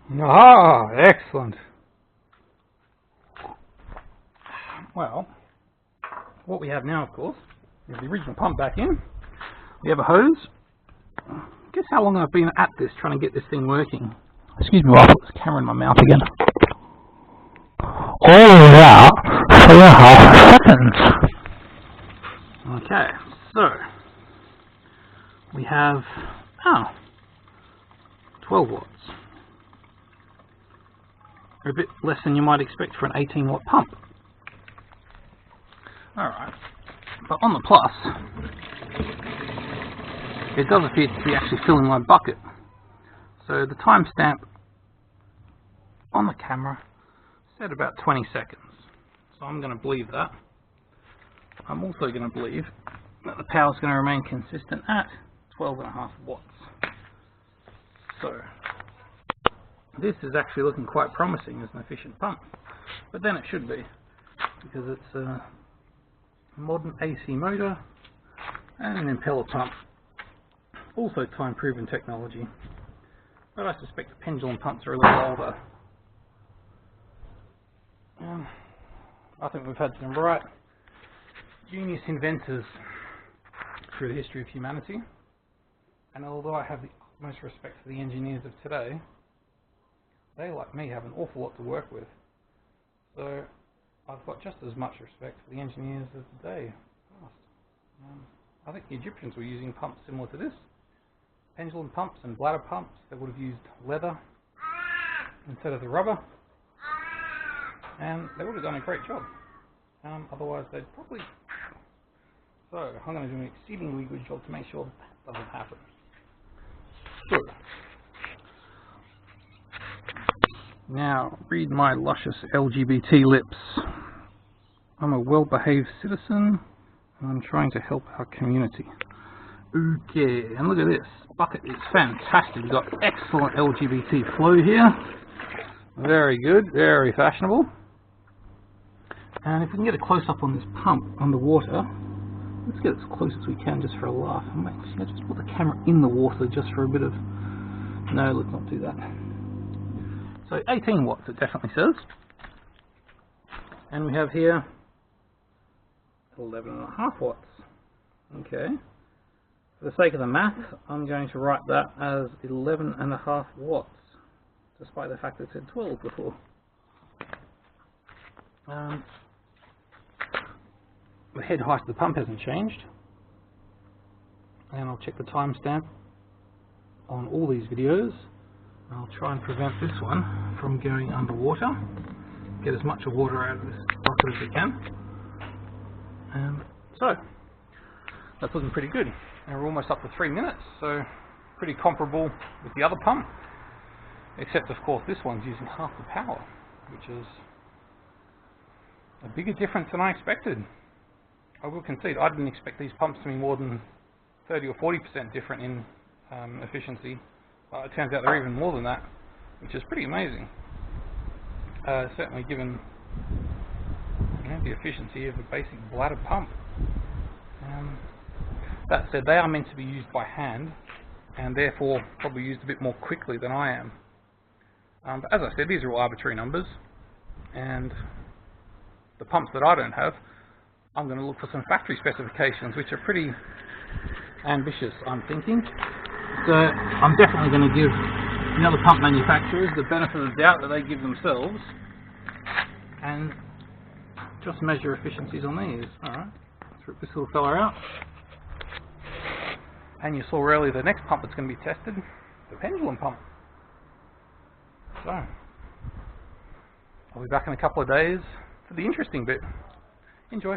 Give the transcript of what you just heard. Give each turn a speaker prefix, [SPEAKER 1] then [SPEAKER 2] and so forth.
[SPEAKER 1] Ah, excellent. Well, what we have now, of course, is the original pump back in. We have a hose. Guess how long I've been at this, trying to get this thing working. Excuse me while I put this camera in my mouth again. All about 3.5 seconds. Okay, so we have 12 watts. A bit less than you might expect for an 18 watt pump. Alright, but on the plus, it does appear to be actually filling my bucket. So the timestamp on the camera said about 20 seconds. So I'm going to believe that. I'm also going to believe that the power is going to remain consistent at 12.5 watts. So this is actually looking quite promising as an efficient pump. But then it should be, because it's a modern AC motor and an impeller pump. Also time-proven technology. But I suspect the pendulum pumps are a little older. I think we've had some right genius inventors through the history of humanity. And although I have the utmost respect for the engineers of today, they, like me, have an awful lot to work with. So I've got just as much respect for the engineers of the day. I think the Egyptians were using pumps similar to this. Pendulum pumps and bladder pumps. They would have used leather instead of the rubber. And they would have done a great job. Otherwise they'd probably... So I'm going to do an exceedingly good job to make sure that doesn't happen. Good. Now, read my luscious LGBT lips. I'm a well-behaved citizen, and I'm trying to help our community. Okay, and look at this. Bucket is fantastic. We've got excellent LGBT flow here. Very good, very fashionable. And if we can get a close-up on this pump underwater, let's get as close as we can just for a laugh. Let's just put the camera in the water just for a bit of... No, let's not do that. So 18 watts it definitely says. And we have here 11.5 watts. Okay. For the sake of the math, I'm going to write that as 11.5 watts, despite the fact that it said 12 before. The head height of the pump hasn't changed. And I'll check the timestamp on all these videos. I'll try and prevent this one from going underwater. Get as much water out of this bucket as we can. And so, that's looking pretty good. And we're almost up to 3 minutes, so pretty comparable with the other pump. Except, of course, this one's using half the power, which is a bigger difference than I expected. I will concede, I didn't expect these pumps to be more than 30 or 40% different in efficiency. It turns out they're even more than that, which is pretty amazing. Certainly given the efficiency of a basic bladder pump. That said, they are meant to be used by hand, and therefore probably used a bit more quickly than I am. But as I said, these are all arbitrary numbers, and the pumps that I don't have, I'm going to look for some factory specifications, which are pretty ambitious, I'm thinking. So I'm definitely going to give the other pump manufacturers the benefit of the doubt that they give themselves, and just measure efficiencies on these. Alright, let's rip this little fella out. And you saw earlier the next pump that's going to be tested, the pendulum pump. So, I'll be back in a couple of days for the interesting bit. Enjoy.